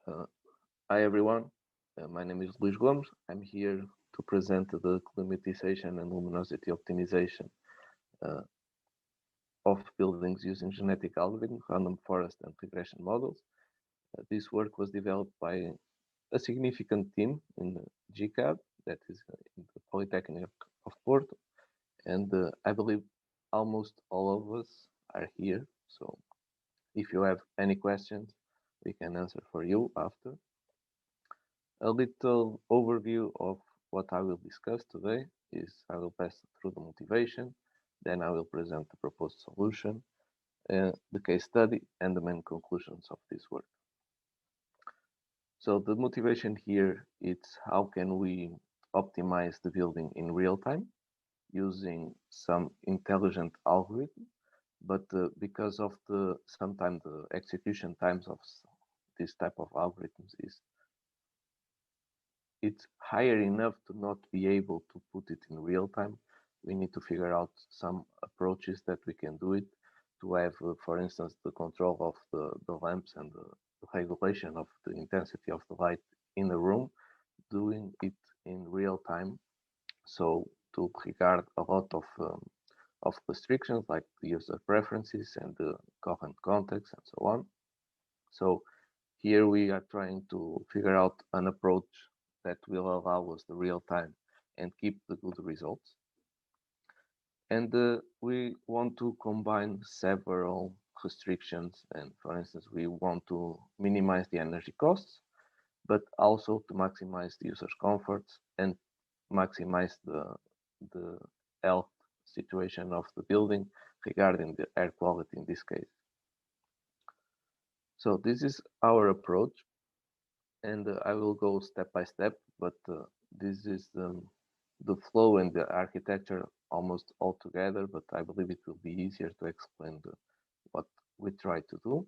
Uh, Hi everyone, my name is Luís Gomes. I'm here to present the climatization and luminosity optimization uh, of buildings using genetic algorithms, random forest and regression models. This work was developed by a significant team in GCAD, that is in the Polytechnic of Porto, and I believe almost all of us are here. So if you have any questions, we can answer for you after. A little overview of what I will discuss today is I will pass through the motivation, then I will present the proposed solution, the case study, and the main conclusions of this work. So the motivation here is how can we optimize the building in real time using some intelligent algorithm, but because of the sometimes the execution times of this type of algorithms is it's higher enough to not be able to put it in real time. We need to figure out some approaches that we can do it to have, for instance, the control of the lamps and the regulation of the intensity of the light in the room, doing it in real time. So to regard a lot of restrictions like the user preferences and the current context and so on. So here we are trying to figure out an approach that will allow us the real time and keep the good results. And we want to combine several restrictions. And for instance, we want to minimize the energy costs, but also to maximize the user's comforts and maximize the health situation of the building regarding the air quality in this case. So this is our approach, and I will go step by step, but this is the flow and the architecture almost all together, but I believe it will be easier to explain what we try to do.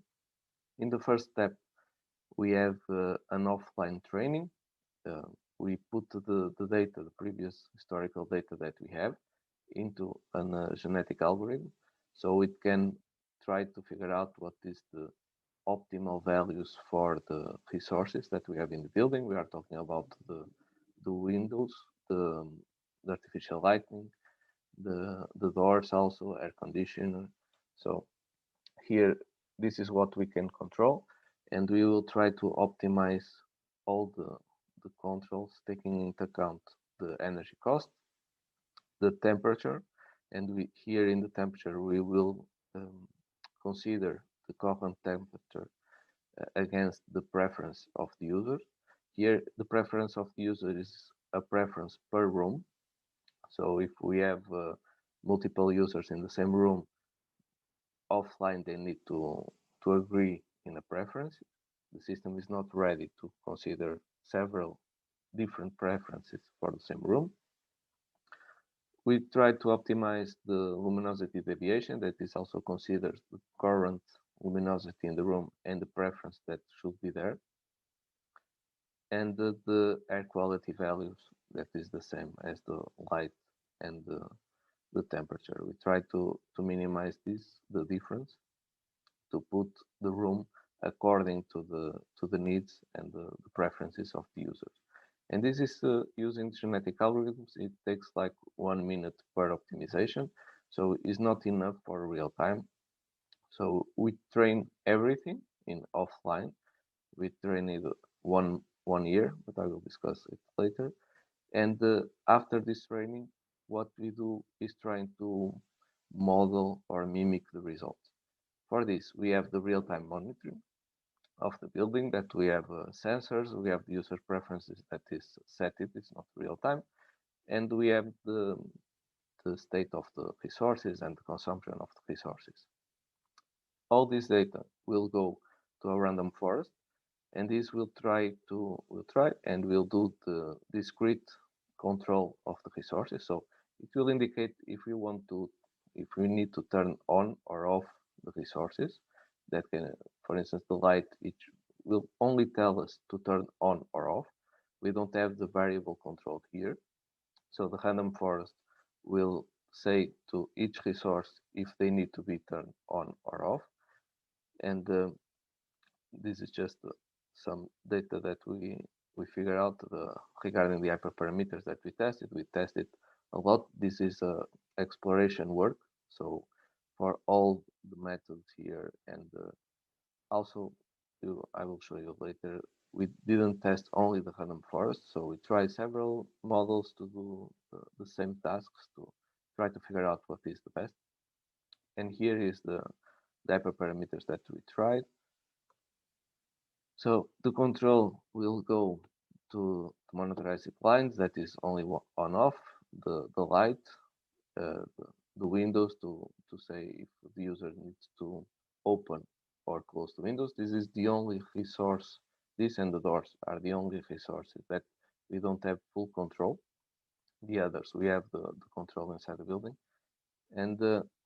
In the first step, we have an offline training. Uh, we put the data, the previous historical data that we have, into a genetic algorithm, so it can try to figure out what is the optimal values for the resources that we have in the building. We are talking about the windows, the artificial lighting, the doors also, air conditioner. So here, this is what we can control, and we will try to optimize all the controls, taking into account the energy cost, the temperature, and we here in the temperature we will consider the current temperature against the preference of the user. Here, the preference of the user is a preference per room. So if we have multiple users in the same room, offline they need to agree in a preference. The system is not ready to consider several different preferences for the same room. We try to optimize the luminosity deviation that is also considered the current luminosity in the room and the preference that should be there. And the air quality values that is the same as the light and the temperature. We try to minimize the difference, to put the room according to the needs and the preferences of the users. And this is using genetic algorithms. It takes like 1 minute per optimization, so it's not enough for real time. So we train everything in offline. We train it one year, but I will discuss it later. And after this training, what we do is trying to model or mimic the results. For this, we have the real-time monitoring of the building, that we have sensors, we have the user preferences that is set, it's not real time, and we have the state of the resources and the consumption of the resources. All this data will go to a random forest, and this will try and will do the discrete control of the resources. So it will indicate if we need to turn on or off the resources. That can, for instance, the light, it will only tell us to turn on or off. We don't have the variable control here. So the random forest will say to each resource if they need to be turned on or off. And this is just some data that we figure out regarding the hyperparameters that we tested. We tested a lot. This is exploration work. So for all the methods here, and also I will show you later, we didn't test only the random forest. So we tried several models to do the same tasks to try to figure out what is the best. And here is the hyperparameters that we tried. So the control will go to monitorize lines, that is only on off, the light, the windows to say if the user needs to open or close the windows. This is the only resource. This and the doors are the only resources that we don't have full control. The others, we have the control inside the building. And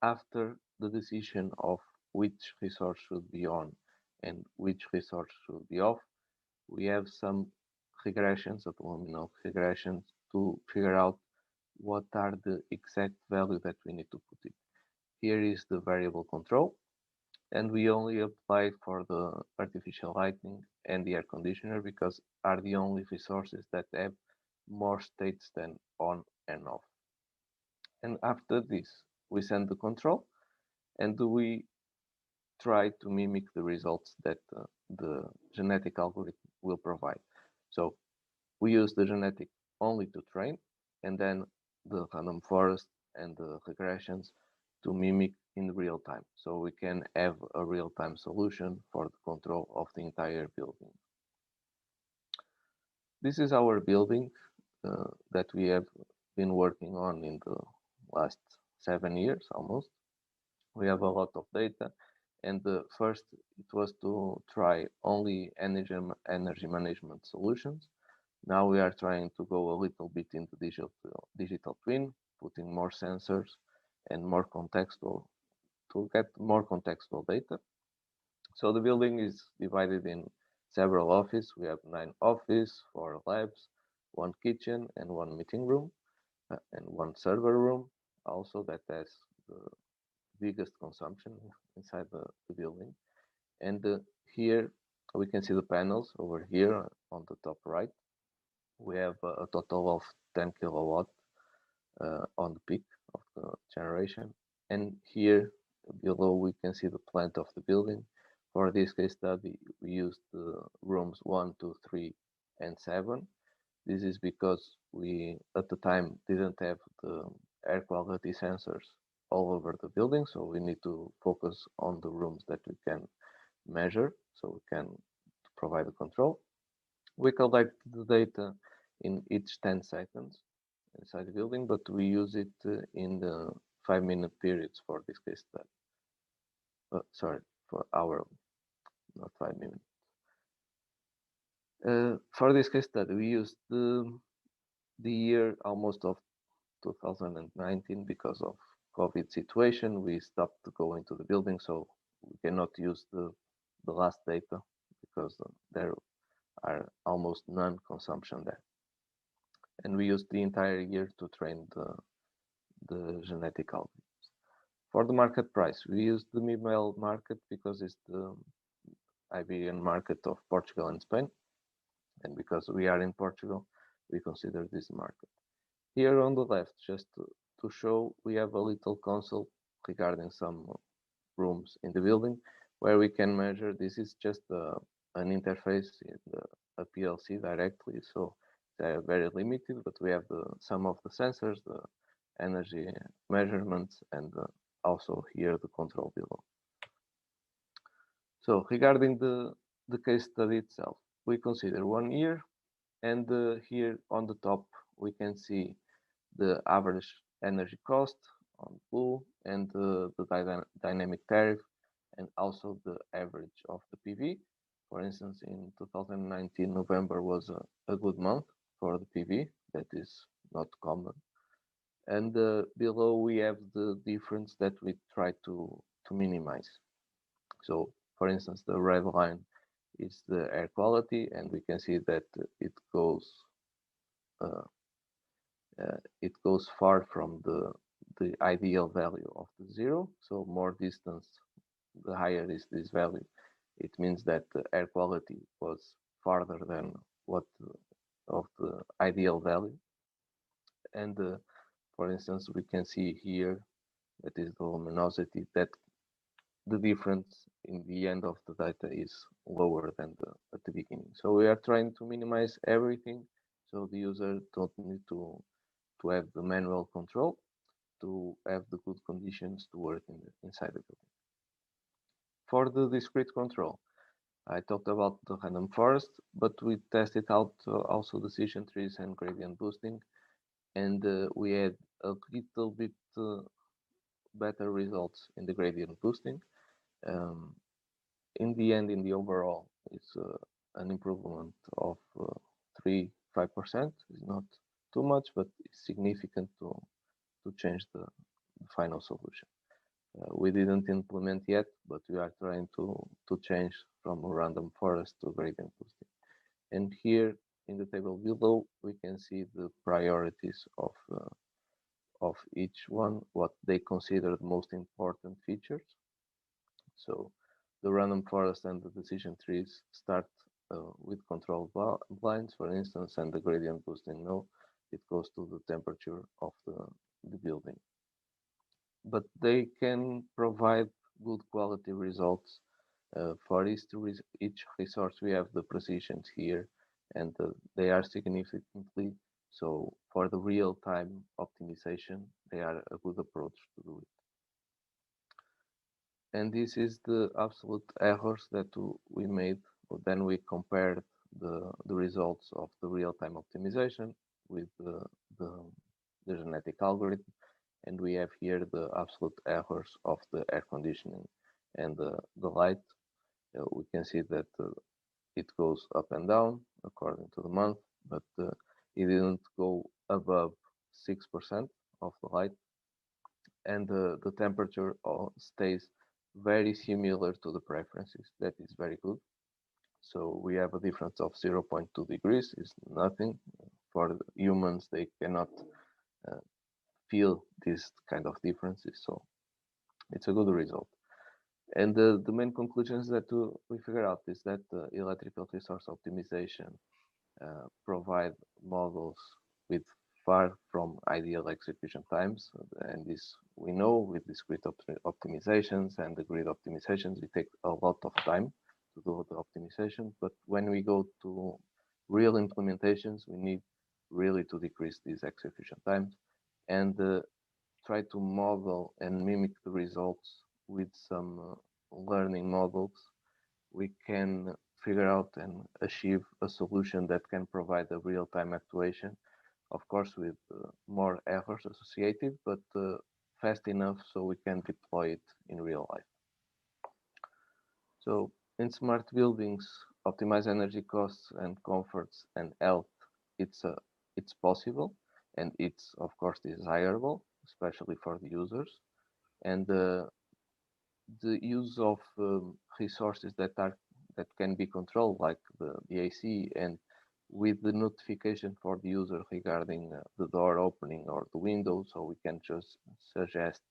after the decision of which resource should be on and which resource should be off, we have some regressions, abdominal regressions, to figure out what are the exact value that we need to put in. Here is the variable control, and we only apply for the artificial lighting and the air conditioner because are the only resources that have more states than on and off. And after this, we send the control and we try to mimic the results that the genetic algorithm will provide. So we use the genetic only to train, and then the random forest and the regressions to mimic in real time. So we can have a real-time solution for the control of the entire building. This is our building that we have been working on in the last 7 years almost. We have a lot of data, and the first it was to try only energy management solutions. Now we are trying to go a little bit into digital twin, putting more sensors and more contextual to get more contextual data. So the building is divided in several offices. We have 9 offices, 4 labs, 1 kitchen and 1 meeting room, and 1 server room also that has the biggest consumption inside the building. And here we can see the panels over here on the top right. We have a total of 10 kilowatt on the peak of the generation. And here below we can see the plant of the building. For this case study, we used the rooms 1, 2, 3, and 7. This is because we, at the time, didn't have the air quality sensors all over the building, so we need to focus on the rooms that we can measure, so we can provide the control. We collect the data in each 10 seconds inside the building, but we use it in the 5-minute periods for this case study. Sorry, for hour, not 5 minutes. For this case study, we used the year almost of 2019 because of COVID situation. We stopped going to the building, so we cannot use the last data because there are almost none consumption there. And we used the entire year to train the genetic algorithms. For the market price, we used the MIMEL market because it's the Iberian market of Portugal and Spain. And because we are in Portugal, we consider this market. Here on the left, just to show, we have a little console regarding some rooms in the building where we can measure. This is just an interface in a PLC directly, so they're very limited, but we have some of the sensors, the energy measurements, and also here the control below. So regarding the case study itself, we consider 1 year, and here on the top we can see the average energy cost on blue and the dynamic tariff, and also the average of the PV. For instance, in 2019, November was a good month for the PV. That is not common. And below we have the difference that we try to minimize. So, for instance, the red line is the air quality, and we can see that it goes far from the ideal value of the 0. So more distance, the higher is this value. It means that the air quality was farther than what of the ideal value. And for instance, we can see here that is the luminosity, that the difference in the end of the data is lower than at the beginning. So we are trying to minimize everything, so the user don't need to have the manual control, to have the good conditions to work inside the building. For the discrete control, I talked about the random forest, but we tested out also decision trees and gradient boosting, and we had a little bit better results in the gradient boosting. In the end, in the overall, it's an improvement of 3-5%. It's not too much, but it's significant to change the final solution. We didn't implement yet, but we are trying to change from a random forest to gradient boosting. And here in the table below, we can see the priorities of each one, what they consider the most important features. So the random forest and the decision trees start with control blinds, for instance, and the gradient boosting, no, it goes to the temperature of the building. But they can provide good quality results for each resource. We have the precisions here, and they are significantly so. For the real-time optimization, they are a good approach to do it. And this is the absolute errors that we made. Then we compared the results of the real-time optimization with the genetic algorithm, and we have here the absolute errors of the air conditioning and the light. We can see that it goes up and down according to the month, but it didn't go above 6% of the light, and the temperature stays very similar to the preferences. That is very good. So we have a difference of 0.2 degrees. Is nothing. For humans, they cannot feel this kind of differences. So it's a good result. And the main conclusions that we figure out is that electrical resource optimization provide models with far from ideal execution times, and this we know with discrete optimizations and the grid optimizations, it takes a lot of time to do the optimization. But when we go to real implementations, we need really to decrease these execution times and try to model and mimic the results with some learning models. We can figure out and achieve a solution that can provide a real-time actuation, of course with more errors associated, but fast enough so we can deploy it in real life. So in smart buildings, optimize energy costs and comforts and health. It's possible, and it's of course desirable, especially for the users. And the use of resources that can be controlled, like the AC, and with the notification for the user regarding the door opening or the window, so we can just suggest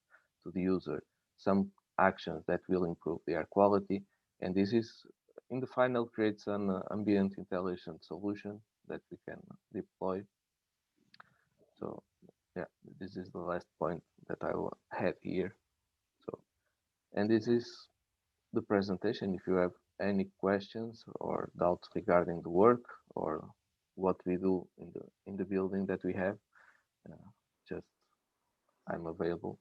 to the user some actions that will improve the air quality. And this is, in the final, creates an ambient intelligent solution that we can deploy. So yeah, this is the last point that I will have here. So, and this is the presentation. If you have any questions or doubts regarding the work or what we do in the building that we have, just I'm available.